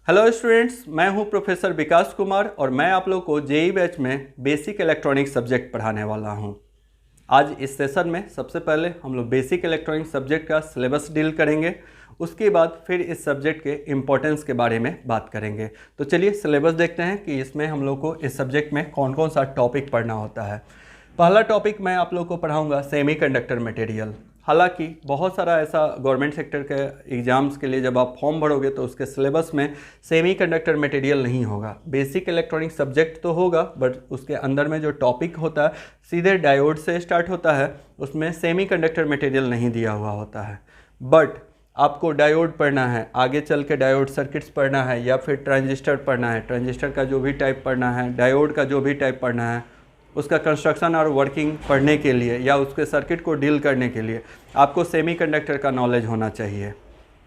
Hello students, मैं हूं professor विकास कुमार और मैं आप लोग को जेईई बैच में बेसिक इलेक्ट्रॉनिक्स सब्जेक्ट पढ़ाने वाला हूं। आज इस सेशन में सबसे पहले हम लोग बेसिक इलेक्ट्रॉनिक्स सब्जेक्ट का सिलेबस डील करेंगे। उसके बाद फिर इस सब्जेक्ट के इम्पोर्टेंस के बारे में बात करेंगे। तो चलिए सिलेबस देखते हैं कि इसमें हम लोग को इस सब्जेक्ट में कौन कौन सा टॉपिक पढ़ना होता है। पहला टॉपिक मैं आप लोग को पढ़ाऊँगा सेमीकंडक्टर मटेरियल। हालांकि बहुत सारा ऐसा गवर्नमेंट सेक्टर के एग्ज़ाम्स के लिए जब आप फॉर्म भरोगे तो उसके सिलेबस में सेमीकंडक्टर मटेरियल नहीं होगा। बेसिक इलेक्ट्रॉनिक सब्जेक्ट तो होगा, बट उसके अंदर में जो टॉपिक होता है सीधे डायोड से स्टार्ट होता है, उसमें सेमीकंडक्टर मटेरियल नहीं दिया हुआ होता है। बट आपको डायोड पढ़ना है, आगे चल के डायोड सर्किट्स पढ़ना है, या फिर ट्रांजिस्टर पढ़ना है, ट्रांजिस्टर का जो भी टाइप पढ़ना है, डायोड का जो भी टाइप पढ़ना है, उसका कंस्ट्रक्शन और वर्किंग पढ़ने के लिए या उसके सर्किट को डील करने के लिए आपको सेमीकंडक्टर का नॉलेज होना चाहिए।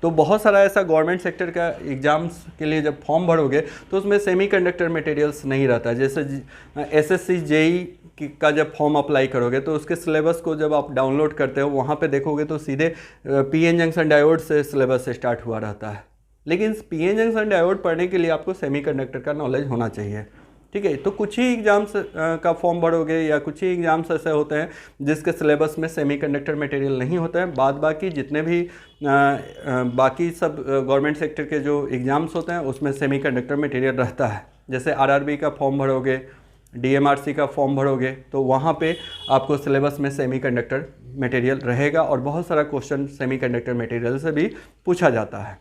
तो बहुत सारा ऐसा गवर्नमेंट सेक्टर का एग्ज़ाम्स के लिए जब फॉर्म भरोगे तो उसमें सेमीकंडक्टर मटेरियल्स नहीं रहता। जैसे एसएससी जेईई का जब फॉर्म अप्लाई करोगे तो उसके सिलेबस को जब आप डाउनलोड करते हो वहाँ पे देखोगे तो सीधे पीएन जंक्शन डायोड से सिलेबस स्टार्ट हुआ रहता है। लेकिन पीएन जंक्शन डायोड पढ़ने के लिए आपको सेमीकंडक्टर का नॉलेज होना चाहिए। ठीक है, तो कुछ ही एग्ज़ाम्स का फॉर्म भरोगे या कुछ ही एग्ज़ाम्स ऐसे होते हैं जिसके सिलेबस में सेमीकंडक्टर मटेरियल नहीं होता है। बाकी जितने भी बाकी सब गवर्नमेंट सेक्टर के जो एग्ज़ाम्स होते हैं उसमें सेमीकंडक्टर मटेरियल रहता है। जैसे आरआरबी का फॉर्म भरोगे, डीएमआरसी का फॉर्म भरोगे तो वहाँ पे आपको सिलेबस में सेमीकंडक्टर मटेरियल रहेगा और बहुत सारा क्वेश्चन सेमीकंडक्टर मटेरियल से भी पूछा जाता है।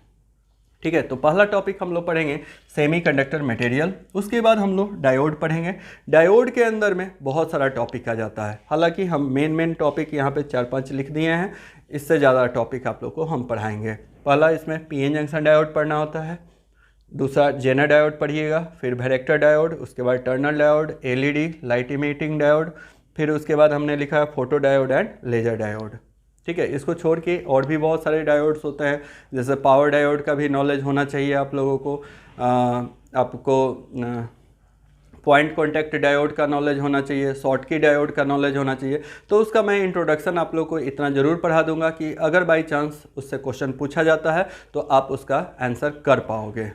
ठीक है, तो पहला टॉपिक हम लोग पढ़ेंगे सेमीकंडक्टर मटेरियल। उसके बाद हम लोग डायोड पढ़ेंगे। डायोड के अंदर में बहुत सारा टॉपिक आ जाता है। हालांकि हम मेन टॉपिक यहाँ पे 4-5 लिख दिए हैं, इससे ज़्यादा टॉपिक आप लोग को हम पढ़ाएंगे। पहला इसमें पीएन जंक्शन डायोड पढ़ना होता है, दूसरा जेनर डायोड पढ़िएगा, फिर वैरेक्टर डायोड, उसके बाद tunnel diode, LED light emitting diode, फिर उसके बाद हमने लिखा है photo diode and laser diode. ठीक है, इसको छोड़ के और भी बहुत सारे डायोड्स होते हैं। जैसे पावर डायोड का भी नॉलेज होना चाहिए आप लोगों को। आपको पॉइंट कॉन्टैक्ट डायोड का नॉलेज होना चाहिए, शॉर्ट की डायोड का नॉलेज होना चाहिए। तो उसका मैं इंट्रोडक्शन आप लोग को इतना ज़रूर पढ़ा दूंगा कि अगर बाई चांस उससे क्वेश्चन पूछा जाता है तो आप उसका आंसर कर पाओगे।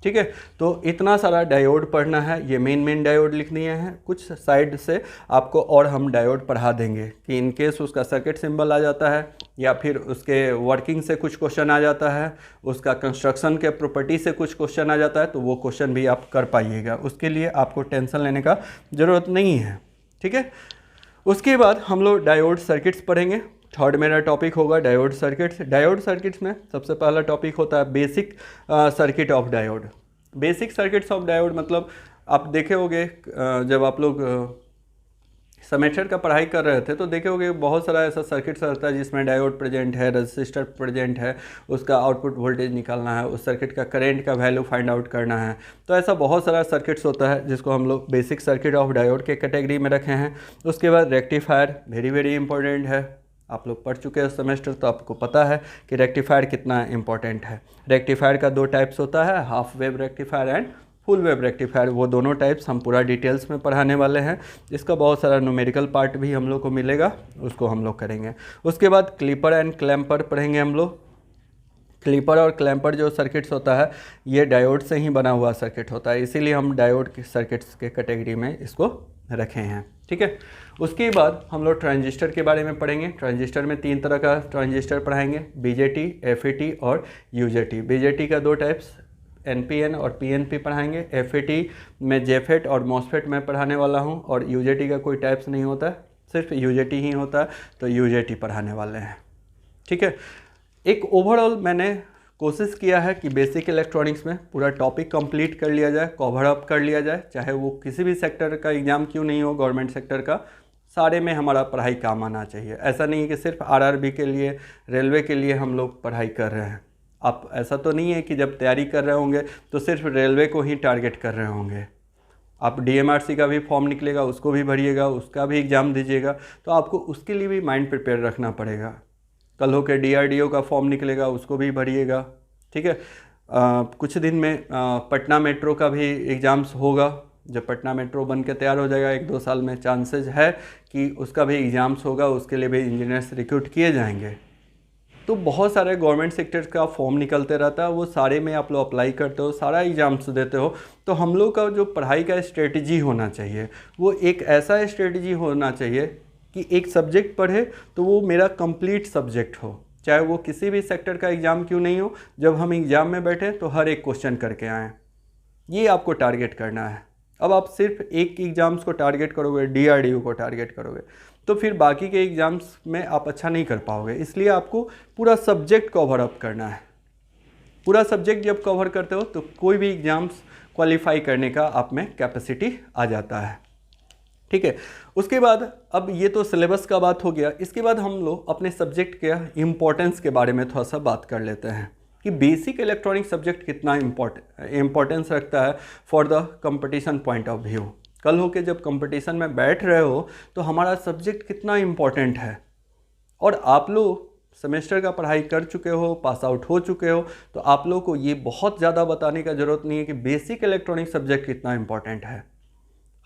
ठीक है, तो इतना सारा डायोड पढ़ना है। ये मेन डायोड लिख दिए हैं। कुछ साइड से आपको और हम डायोड पढ़ा देंगे कि इन केस उसका सर्किट सिंबल आ जाता है या फिर उसके वर्किंग से कुछ क्वेश्चन आ जाता है, उसका कंस्ट्रक्शन के प्रॉपर्टी से कुछ क्वेश्चन आ जाता है, तो वो क्वेश्चन भी आप कर पाइएगा। उसके लिए आपको टेंशन लेने का ज़रूरत नहीं है। ठीक है, उसके बाद हम लोग डायोड सर्किट्स पढ़ेंगे। थर्ड मेरा टॉपिक होगा डायोड सर्किट्स। डायोड सर्किट्स में सबसे पहला टॉपिक होता है basic circuit of diode. Basic circuits of diode मतलब आप देखे होंगे जब आप लोग सेमेस्टर का पढ़ाई कर रहे थे तो देखे होंगे बहुत सारा ऐसा सर्किट्स रहता है जिसमें डायोड प्रेजेंट है, रजिस्टर प्रेजेंट है, उसका आउटपुट वोल्टेज निकालना है, उस सर्किट का करंट का वैल्यू फाइंड आउट करना है। तो ऐसा बहुत सारा सर्किट्स होता है जिसको हम लोग बेसिक सर्किट ऑफ डायोड के कैटेगरी में रखे हैं। उसके बाद रेक्टिफायर वेरी इंपॉर्टेंट है। आप लोग पढ़ चुके हैं सेमेस्टर तो आपको पता है कि रेक्टिफायर कितना इंपॉर्टेंट है। रेक्टिफायर का 2 टाइप्स होता है, half wave rectifier and full wave rectifier. वो दोनों टाइप्स हम पूरा डिटेल्स में पढ़ाने वाले हैं। इसका बहुत सारा न्यूमेरिकल पार्ट भी हम लोग को मिलेगा, उसको हम लोग करेंगे। उसके बाद क्लिपर एंड क्लैम्पर पढ़ेंगे हम लोग। क्लिपर और क्लैम्पर जो सर्किट्स होता है ये डायोड से ही बना हुआ सर्किट होता है, इसीलिए हम डायोड के सर्किट्स के कैटेगरी में इसको रखे हैं। ठीक है, उसके बाद हम लोग ट्रांजिस्टर के बारे में पढ़ेंगे। ट्रांजिस्टर में 3 तरह का ट्रांजिस्टर पढ़ाएंगे, बीजेटी, एफईटी और यूजेटी। बीजेटी का 2 टाइप्स एनपीएन और पीएनपी पढ़ाएंगे। एफईटी में जेफेट और मॉसफेट में पढ़ाने वाला हूं, और यूजेटी का कोई टाइप्स नहीं होता है, सिर्फ यूजेटी ही होता है, तो यूजेटी पढ़ाने वाले हैं। ठीक है, एक ओवरऑल मैंने कोशिश किया है कि बेसिक इलेक्ट्रॉनिक्स में पूरा टॉपिक कंप्लीट कर लिया जाए, कवर अप कर लिया जाए, चाहे वो किसी भी सेक्टर का एग्ज़ाम क्यों नहीं हो, गवर्नमेंट सेक्टर का, सारे में हमारा पढ़ाई काम आना चाहिए। ऐसा नहीं है कि सिर्फ आरआरबी के लिए, रेलवे के लिए हम लोग पढ़ाई कर रहे हैं। आप ऐसा तो नहीं है कि जब तैयारी कर रहे होंगे तो सिर्फ रेलवे को ही टारगेट कर रहे होंगे। आप डीएमआरसी का भी फॉर्म निकलेगा, उसको भी भरिएगा, उसका भी एग्ज़ाम दीजिएगा, तो आपको उसके लिए भी माइंड प्रिपेयर रखना पड़ेगा। कल होकर डीआरडीओ का फॉर्म निकलेगा, उसको भी भरिएगा। ठीक है, कुछ दिन में पटना मेट्रो का भी एग्ज़ाम्स होगा। जब पटना मेट्रो बन के तैयार हो जाएगा 1-2 साल में, चांसेस है कि उसका भी एग्ज़ाम्स होगा, उसके लिए भी इंजीनियर्स रिक्रूट किए जाएंगे। तो बहुत सारे गवर्नमेंट सेक्टर का फॉर्म निकलते रहता है, वो सारे में आप लोग अप्लाई करते हो, सारा एग्ज़ाम्स देते हो। तो हम लोग का जो पढ़ाई का स्ट्रेटजी होना चाहिए वो एक ऐसा स्ट्रेटजी होना चाहिए कि एक सब्जेक्ट पढ़े तो वो मेरा कंप्लीट सब्जेक्ट हो, चाहे वो किसी भी सेक्टर का एग्ज़ाम क्यों नहीं हो। जब हम एग्ज़ाम में बैठे तो हर एक क्वेश्चन करके आएँ, ये आपको टारगेट करना है। अब आप सिर्फ एक एग्ज़ाम्स को टारगेट करोगे, DRDO को टारगेट करोगे, तो फिर बाकी के एग्ज़ाम्स में आप अच्छा नहीं कर पाओगे। इसलिए आपको पूरा सब्जेक्ट कवर अप करना है। पूरा सब्जेक्ट जब कवर करते हो तो कोई भी एग्ज़ाम्स क्वालिफाई करने का आप में कैपेसिटी आ जाता है। ठीक है, उसके बाद अब ये तो सिलेबस का बात हो गया। इसके बाद हम लोग अपने सब्जेक्ट के इम्पोर्टेंस के बारे में थोड़ा सा बात कर लेते हैं कि बेसिक इलेक्ट्रॉनिक सब्जेक्ट कितना इम्पोर्टेंस रखता है for the competition point of view. कल हो के जब कंपटीशन में बैठ रहे हो तो हमारा सब्जेक्ट कितना इम्पोर्टेंट है। और आप लोग सेमेस्टर का पढ़ाई कर चुके हो, पास आउट हो चुके हो, तो आप लोग को ये बहुत ज़्यादा बताने का ज़रूरत नहीं है कि बेसिक इलेक्ट्रॉनिक सब्जेक्ट कितना इम्पोर्टेंट है।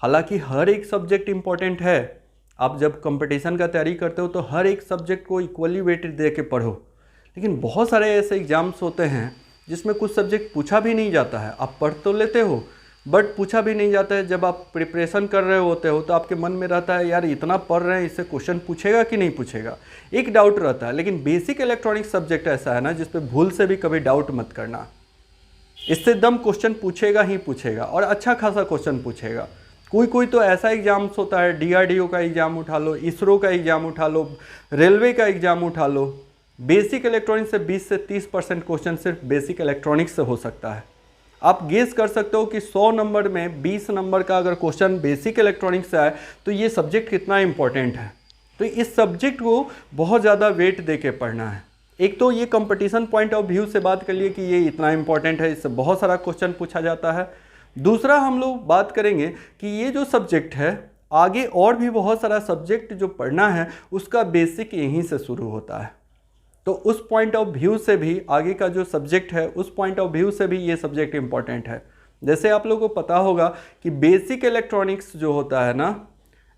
हालांकि हर एक सब्जेक्ट इम्पोर्टेंट है। आप जब कंपटीशन का तैयारी करते हो तो हर एक सब्जेक्ट को इक्वली वेटेड दे के पढ़ो, लेकिन बहुत सारे ऐसे एग्ज़ाम्स होते हैं जिसमें कुछ सब्जेक्ट पूछा भी नहीं जाता है। आप पढ़ तो लेते हो बट पूछा भी नहीं जाता है। जब आप प्रिपरेशन कर रहे होते हो तो आपके मन में रहता है यार इतना पढ़ रहे हैं, इससे क्वेश्चन पूछेगा कि नहीं पूछेगा, एक डाउट रहता है। लेकिन बेसिक इलेक्ट्रॉनिक सब्जेक्ट ऐसा है ना जिस पे भूल से भी कभी डाउट मत करना, इससे दम क्वेश्चन पूछेगा ही पूछेगा और अच्छा खासा क्वेश्चन पूछेगा। कोई तो ऐसा एग्जाम्स होता है, DRDO का एग्ज़ाम उठा लो, इसरो का एग्ज़ाम उठा लो, रेलवे का एग्ज़ाम उठा लो, बेसिक इलेक्ट्रॉनिक्स से 20 से 30% क्वेश्चन सिर्फ बेसिक इलेक्ट्रॉनिक्स से हो सकता है। आप गेस कर सकते हो कि 100 नंबर में 20 नंबर का अगर क्वेश्चन बेसिक इलेक्ट्रॉनिक्स से आए तो ये सब्जेक्ट कितना इंपॉर्टेंट है। तो इस सब्जेक्ट को बहुत ज़्यादा वेट दे के पढ़ना है। एक तो ये कंपटीशन पॉइंट ऑफ व्यू से बात कर लिए कि ये इतना इंपॉर्टेंट है, इससे बहुत सारा क्वेश्चन पूछा जाता है। दूसरा हम लोग बात करेंगे कि ये जो सब्जेक्ट है आगे और भी बहुत सारा सब्जेक्ट जो पढ़ना है उसका बेसिक यहीं से शुरू होता है। तो उस पॉइंट ऑफ व्यू से भी आगे का जो सब्जेक्ट है उस पॉइंट ऑफ व्यू से भी ये सब्जेक्ट इंपॉर्टेंट है। जैसे आप लोगों को पता होगा कि बेसिक इलेक्ट्रॉनिक्स जो होता है ना,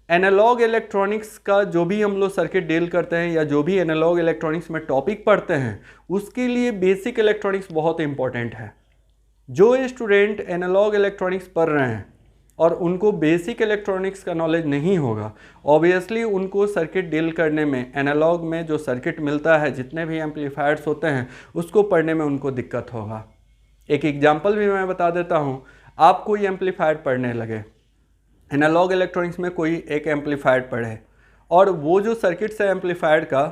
एनालॉग इलेक्ट्रॉनिक्स का जो भी हम लोग सर्किट डील करते हैं या जो भी एनालॉग इलेक्ट्रॉनिक्स में टॉपिक पढ़ते हैं उसके लिए बेसिक इलेक्ट्रॉनिक्स बहुत इंपॉर्टेंट है। जो स्टूडेंट एनालॉग इलेक्ट्रॉनिक्स पढ़ रहे हैं और उनको बेसिक इलेक्ट्रॉनिक्स का नॉलेज नहीं होगा, ऑब्वियसली उनको सर्किट डील करने में, एनालॉग में जो सर्किट मिलता है, जितने भी एम्पलीफायर्स होते हैं उसको पढ़ने में उनको दिक्कत होगा। एक एग्जांपल भी मैं बता देता हूँ। आप कोई एम्पलीफायर पढ़ने लगे, एनालॉग इलेक्ट्रॉनिक्स में कोई एक एम्पलीफायर पढ़े और वो जो सर्किट है एम्पलीफायर का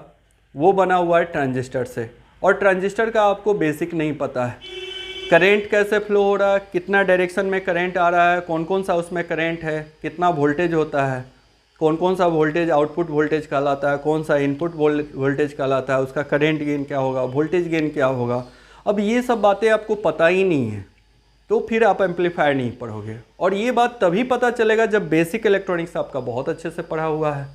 वो बना हुआ है ट्रांजिस्टर से, और ट्रांजिस्टर का आपको बेसिक नहीं पता है, करेंट कैसे फ्लो हो रहा है, कितना डायरेक्शन में करंट आ रहा है, कौन कौन सा उसमें करंट है, कितना वोल्टेज होता है, कौन कौन सा वोल्टेज आउटपुट वोल्टेज कहलाता है, कौन सा इनपुट वोल्टेज कहलाता है, उसका करंट गेन क्या होगा, वोल्टेज गेन क्या होगा। अब ये सब बातें आपको पता ही नहीं है तो फिर आप एम्पलीफायर नहीं पढ़ोगे। और ये बात तभी पता चलेगा जब बेसिक इलेक्ट्रॉनिक्स आपका बहुत अच्छे से पढ़ा हुआ है।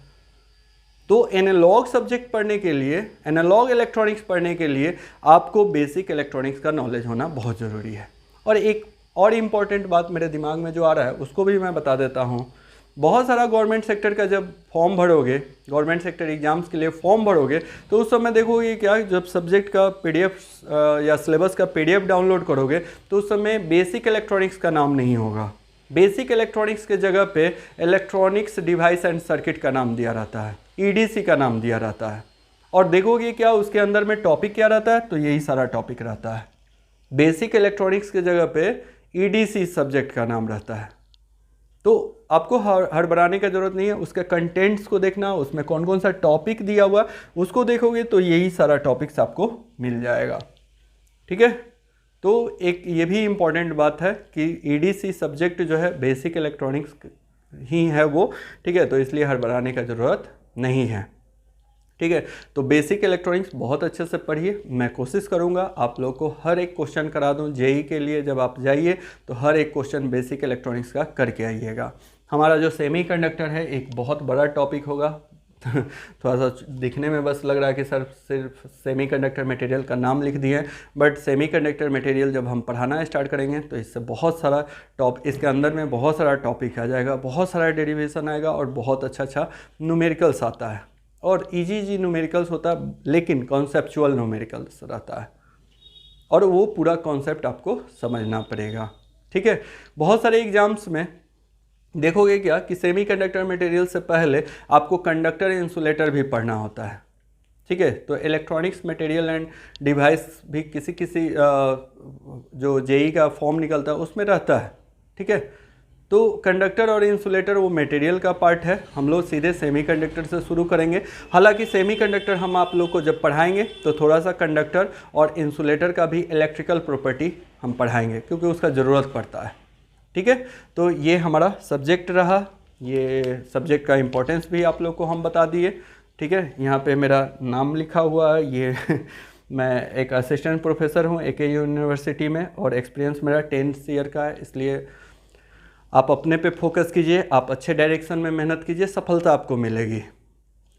तो एनालॉग सब्जेक्ट पढ़ने के लिए, एनालॉग इलेक्ट्रॉनिक्स पढ़ने के लिए आपको बेसिक इलेक्ट्रॉनिक्स का नॉलेज होना बहुत ज़रूरी है। और एक और इम्पॉर्टेंट बात मेरे दिमाग में जो आ रहा है उसको भी मैं बता देता हूँ। बहुत सारा गवर्नमेंट सेक्टर का जब फॉर्म भरोगे, गवर्नमेंट सेक्टर एग्जाम्स के लिए फॉर्म भरोगे तो उस समय देखोगे क्या, जब सब्जेक्ट का PDF या सिलेबस का PDF डाउनलोड करोगे तो उस समय बेसिक इलेक्ट्रॉनिक्स का नाम नहीं होगा। बेसिक इलेक्ट्रॉनिक्स के जगह पे इलेक्ट्रॉनिक्स डिवाइस एंड सर्किट का नाम दिया रहता है, EDC का नाम दिया रहता है। और देखोगे क्या उसके अंदर में टॉपिक क्या रहता है, तो यही सारा टॉपिक रहता है। बेसिक इलेक्ट्रॉनिक्स के जगह पे EDC सब्जेक्ट का नाम रहता है। तो आपको हड़बड़ाने का ज़रूरत नहीं है, उसके कंटेंट्स को देखना, उसमें कौन कौन सा टॉपिक दिया हुआ उसको देखोगे तो यही सारा टॉपिक्स आपको मिल जाएगा। ठीक है, तो एक ये भी इम्पॉर्टेंट बात है कि EDC सब्जेक्ट जो है बेसिक इलेक्ट्रॉनिक्स ही है वो। ठीक है, तो इसलिए हड़बड़ाने का ज़रूरत नहीं है। ठीक है, तो बेसिक इलेक्ट्रॉनिक्स बहुत अच्छे से पढ़िए। मैं कोशिश करूंगा आप लोग को हर एक क्वेश्चन करा दूं। JEE के लिए जब आप जाइए तो हर एक क्वेश्चन बेसिक इलेक्ट्रॉनिक्स का करके आइएगा। हमारा जो सेमीकंडक्टर है एक बहुत बड़ा टॉपिक होगा। थोड़ा सा दिखने में बस लग रहा है कि सर सिर्फ सेमीकंडक्टर मटेरियल का नाम लिख दिए, बट सेमीकंडक्टर मटेरियल जब हम पढ़ाना स्टार्ट करेंगे तो इससे बहुत सारा इसके अंदर में बहुत सारा टॉपिक आ जाएगा, बहुत सारा डेरिवेशन आएगा और बहुत अच्छा न्यूमेरिकल्स आता है। और इजी न्यूमेरिकल्स होता है, लेकिन कॉन्सेप्चुअल न्यूमेरिकल्स रहता है और वो पूरा कॉन्सेप्ट आपको समझना पड़ेगा। ठीक है, बहुत सारे एग्जाम्स में देखोगे क्या कि सेमीकंडक्टर मटेरियल से पहले आपको कंडक्टर इंसुलेटर भी पढ़ना होता है। ठीक है, तो इलेक्ट्रॉनिक्स मटेरियल एंड डिवाइस भी किसी जो जेई का फॉर्म निकलता है उसमें रहता है। ठीक है, तो कंडक्टर और इंसुलेटर वो मटेरियल का पार्ट है। हम लोग सीधे सेमीकंडक्टर से शुरू करेंगे। हालांकि सेमीकंडक्टर हम आप लोग को जब पढ़ाएंगे तो थोड़ा सा कंडक्टर और इंसुलेटर का भी इलेक्ट्रिकल प्रॉपर्टी हम पढ़ाएंगे, क्योंकि उसका ज़रूरत पड़ता है। ठीक है, तो ये हमारा सब्जेक्ट रहा, ये सब्जेक्ट का इम्पोर्टेंस भी आप लोग को हम बता दिए। ठीक है, यहाँ पे मेरा नाम लिखा हुआ है, ये मैं एक असिस्टेंट प्रोफेसर हूँ AK यूनिवर्सिटी में और एक्सपीरियंस मेरा 10 ईयर का है। इसलिए आप अपने पे फोकस कीजिए, आप अच्छे डायरेक्शन में मेहनत कीजिए, सफलता आपको मिलेगी।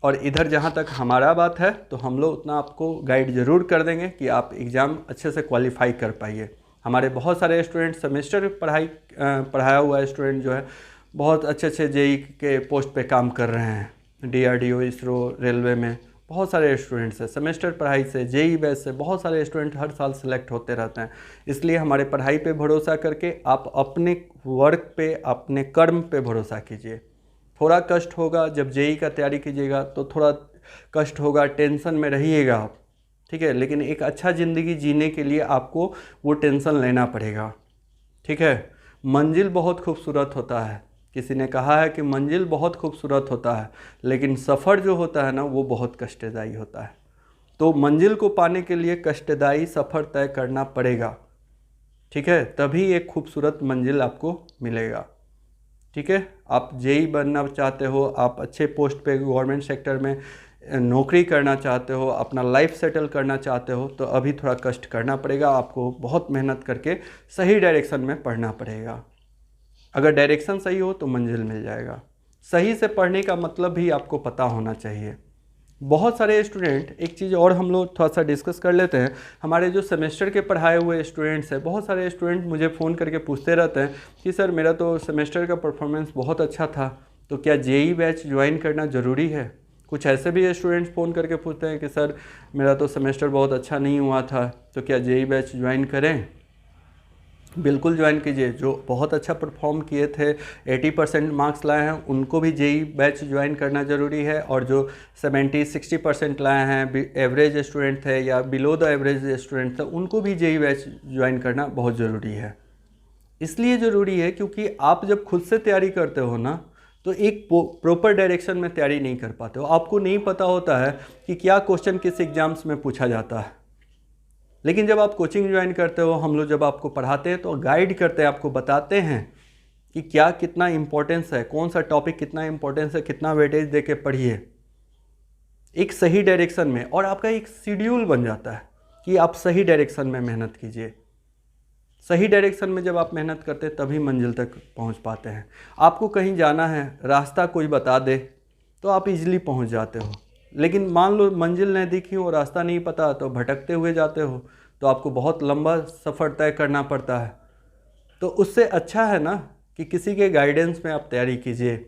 और इधर जहाँ तक हमारा बात है तो हम लोग उतना आपको गाइड ज़रूर कर देंगे कि आप एग्ज़ाम अच्छे से क्वालिफाई कर पाइए। हमारे बहुत सारे स्टूडेंट सेमेस्टर पढ़ाया हुआ स्टूडेंट जो है बहुत अच्छे जेई के पोस्ट पे काम कर रहे हैं। DRDO, इसरो, रेलवे में बहुत सारे स्टूडेंट्स हैं। सेमेस्टर पढ़ाई से, जेई बैच से बहुत सारे स्टूडेंट हर साल सेलेक्ट होते रहते हैं। इसलिए हमारे पढ़ाई पे भरोसा करके आप अपने वर्क पे, अपने कर्म पे भरोसा कीजिए। थोड़ा कष्ट होगा, जब जेई का तैयारी कीजिएगा तो थोड़ा कष्ट होगा, टेंशन में रहिएगा आप। ठीक है, लेकिन एक अच्छा ज़िंदगी जीने के लिए आपको वो टेंशन लेना पड़ेगा। ठीक है, मंजिल बहुत खूबसूरत होता है। किसी ने कहा है कि मंजिल बहुत खूबसूरत होता है, लेकिन सफ़र जो होता है ना वो बहुत कष्टदायी होता है। तो मंजिल को पाने के लिए कष्टदायी सफ़र तय करना पड़ेगा। ठीक है, तभी एक खूबसूरत मंजिल आपको मिलेगा। ठीक है, आप जेई बनना चाहते हो, आप अच्छे पोस्ट पे गवर्नमेंट सेक्टर में नौकरी करना चाहते हो, अपना लाइफ सेटल करना चाहते हो, तो अभी थोड़ा कष्ट करना पड़ेगा आपको। बहुत मेहनत करके सही डायरेक्शन में पढ़ना पड़ेगा। अगर डायरेक्शन सही हो तो मंजिल मिल जाएगा। सही से पढ़ने का मतलब भी आपको पता होना चाहिए। बहुत सारे स्टूडेंट, एक चीज़ और हम लोग थोड़ा सा डिस्कस कर लेते हैं। हमारे जो सेमेस्टर के पढ़ाए हुए स्टूडेंट्स हैं, बहुत सारे स्टूडेंट मुझे फ़ोन करके पूछते रहते हैं कि सर मेरा तो सेमेस्टर का परफॉर्मेंस बहुत अच्छा था, तो क्या जेई बैच ज्वाइन करना ज़रूरी है? कुछ ऐसे भी स्टूडेंट्स फ़ोन करके पूछते हैं कि सर मेरा तो सेमेस्टर बहुत अच्छा नहीं हुआ था, तो क्या जेई बैच ज्वाइन करें? बिल्कुल ज्वाइन कीजिए। जो बहुत अच्छा परफॉर्म किए थे, 80% मार्क्स लाए हैं, उनको भी जेई बैच ज्वाइन करना ज़रूरी है। और जो 70-60% लाए हैं, एवरेज स्टूडेंट थे या बिलो द एवरेज स्टूडेंट थे, उनको भी जेई बैच ज्वाइन करना बहुत ज़रूरी है। इसलिए ज़रूरी है क्योंकि आप जब खुद से तैयारी करते हो ना, तो एक प्रॉपर डायरेक्शन में तैयारी नहीं कर पाते हो। आपको नहीं पता होता है कि क्या क्वेश्चन किस एग्ज़ाम्स में पूछा जाता है। लेकिन जब आप कोचिंग ज्वाइन करते हो, हम लोग जब आपको पढ़ाते हैं तो गाइड करते हैं, आपको बताते हैं कि क्या कितना इम्पोर्टेंस है, कौन सा टॉपिक कितना इम्पोर्टेंस है, कितना वेटेज दे के पढ़िए एक सही डायरेक्शन में। और आपका एक शेड्यूल बन जाता है कि आप सही डायरेक्शन में मेहनत कीजिए। सही डायरेक्शन में जब आप मेहनत करते हैं तभी मंजिल तक पहुंच पाते हैं। आपको कहीं जाना है, रास्ता कोई बता दे तो आप इजीली पहुंच जाते हो। लेकिन मान लो मंजिल नहीं दिखी हो, रास्ता नहीं पता, तो भटकते हुए जाते हो, तो आपको बहुत लंबा सफ़र तय करना पड़ता है। तो उससे अच्छा है ना कि किसी के गाइडेंस में आप तैयारी कीजिए।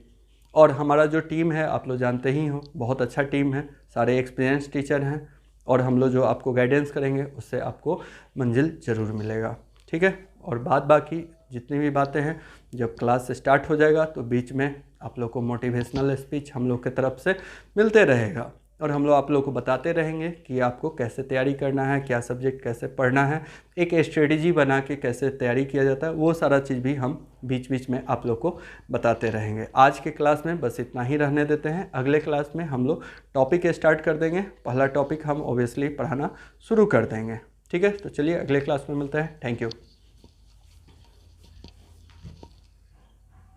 और हमारा जो टीम है आप लोग जानते ही हो, बहुत अच्छा टीम है, सारे एक्सपीरियंस टीचर हैं, और हम लोग जो आपको गाइडेंस करेंगे उससे आपको मंजिल ज़रूर मिलेगा। ठीक है, और बाकी जितनी भी बातें हैं, जब क्लास स्टार्ट हो जाएगा तो बीच में आप लोग को मोटिवेशनल स्पीच हम लोग की तरफ से मिलते रहेगा, और हम लोग आप लोग को बताते रहेंगे कि आपको कैसे तैयारी करना है, क्या सब्जेक्ट कैसे पढ़ना है, एक स्ट्रेटजी बना के कैसे तैयारी किया जाता है, वो सारा चीज़ भी हम बीच बीच में आप लोग को बताते रहेंगे। आज के क्लास में बस इतना ही रहने देते हैं। अगले क्लास में हम लोग टॉपिक स्टार्ट कर देंगे। पहला टॉपिक हम ऑब्वियसली पढ़ाना शुरू कर देंगे। ठीक है, तो चलिए अगले क्लास में मिलते हैं। Thank you.